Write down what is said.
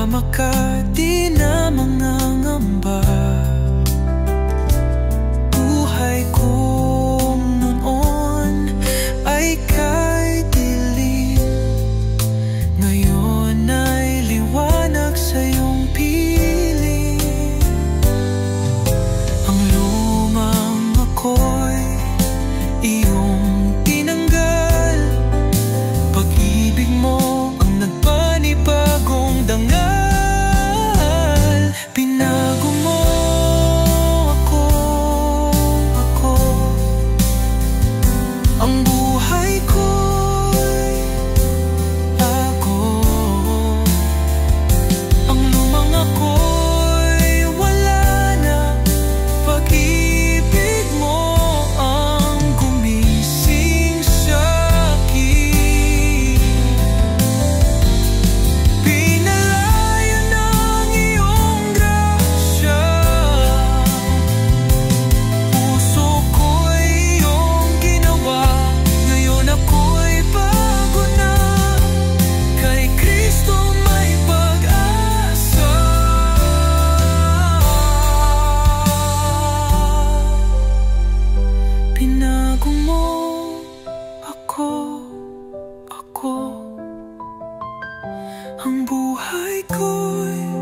Kasama ka, di na mangangamba. Buhay kong noon ay kay dilim, ngayon ay liwanag sa iyong piling. Ang lumang ako'y iyong tinanggal, pag-ibig mo ang nagpanibagong dangal. Pinago mo ako, ang buhay ko'y ako. Ang lumang ako'y wala na, pag-ibig mo ang gumising sa'kin. Pinalaya ng iyong grasya, puso ko'y iyong ginawa. Ngayon ako'y bago na, kay Kristo may pag-asa. Pinago mo ako, ang buhay ko'y